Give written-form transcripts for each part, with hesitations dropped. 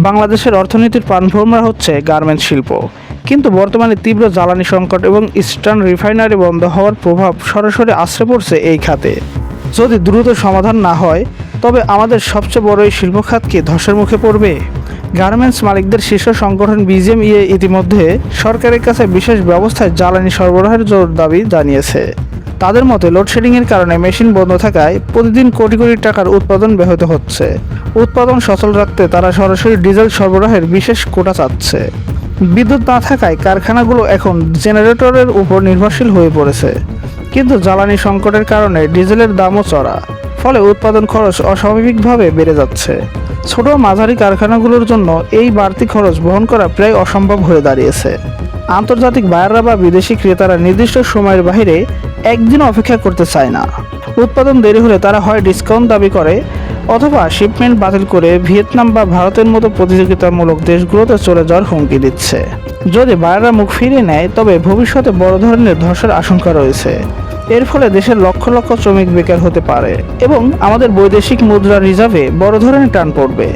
বাংলাদেশের অর্থনীতির প্রাণভোমরা হচ্ছে গার্মেন্টস শিল্প, কিন্তু বর্তমানে তীব্র জ্বালানি সংকট এবং ইস্টার্ন রিফাইনারি বন্ধ হওয়ার প্রভাব সরাসরি আছড়ে পড়ছে এই খাতে। যদি দ্রুত সমাধান না হয় তবে আমাদের সবচেয়ে বড় এই শিল্প খাত কি ধসের মুখে পড়বে? গার্মেন্টস মালিকদের শীর্ষ সংগঠন বিজিএমইএ ইতিমধ্যে সরকারের কাছে বিশেষ ব্যবস্থায় জ্বালানি সরবরাহের জোর দাবি জানিয়েছে। তাদের মতে লোডশেডিংয়ের কারণে মেশিন বন্ধ থাকায় প্রতিদিন কোটি কোটি টাকার উৎপাদন ব্যাহত হচ্ছে। উৎপাদন সচল রাখতে তারা সরাসরি ডিজেল সরবরাহের বিশেষ কোটা চাচ্ছে। বিদ্যুৎ না থাকায় কারখানাগুলো এখন জেনারেটরের উপর নির্ভরশীল হয়ে পড়েছে, কিন্তু জ্বালানি সংকটের কারণে ডিজেলের দামও চড়া, ফলে উৎপাদন খরচ অস্বাভাবিকভাবে বেড়ে যাচ্ছে। ছোট মাঝারি কারখানাগুলোর জন্য এই বাড়তি খরচ বহন করা প্রায় অসম্ভব হয়ে দাঁড়িয়েছে। আন্তর্জাতিক বায়াররা বা বিদেশি ক্রেতারা নির্দিষ্ট সময়ের বাইরে একদিন অপেক্ষা করতে চায় না। উৎপাদন দেরি হলে তারা হয় ডিসকাউন্ট দাবি করে অথবা শিপমেন্ট বাতিল করে ভিয়েতনাম বা ভারতের মতো প্রতিযোগিতামূলক দেশগুলোতে চলে যাওয়ার হুমকি দিচ্ছে। যদি বায়াররা মুখ ফিরিয়ে নেয় তবে ভবিষ্যতে বড় ধরনের ধসের আশঙ্কা রয়েছে। এর ফলে দেশের লক্ষ লক্ষ শ্রমিক বেকার হতে পারে এবং আমাদের বৈদেশিক মুদ্রা রিজার্ভে বড় ধরনের টান পড়বে,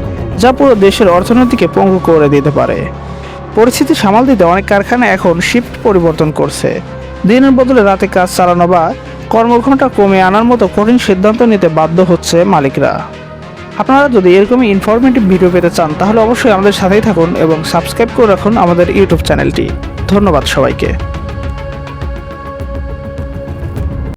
যা পুরো দেশের অর্থনীতিকে পঙ্গু করে দিতে পারে। পরিস্থিতি সামাল দিতে অনেক কারখানা এখন শিফট পরিবর্তন করছে। দিনের বদলে রাতে কাজ চালানো বা কর্মঘণ্টা কমিয়ে আনার মতো কঠিন সিদ্ধান্ত নিতে বাধ্য হচ্ছে মালিকরা। আপনারা যদি এরকমই ইনফরমেটিভ ভিডিও পেতে চান তাহলে অবশ্যই আমাদের সাথেই থাকুন এবং সাবস্ক্রাইব করে রাখুন আমাদের ইউটিউব চ্যানেলটি। ধন্যবাদ সবাইকে।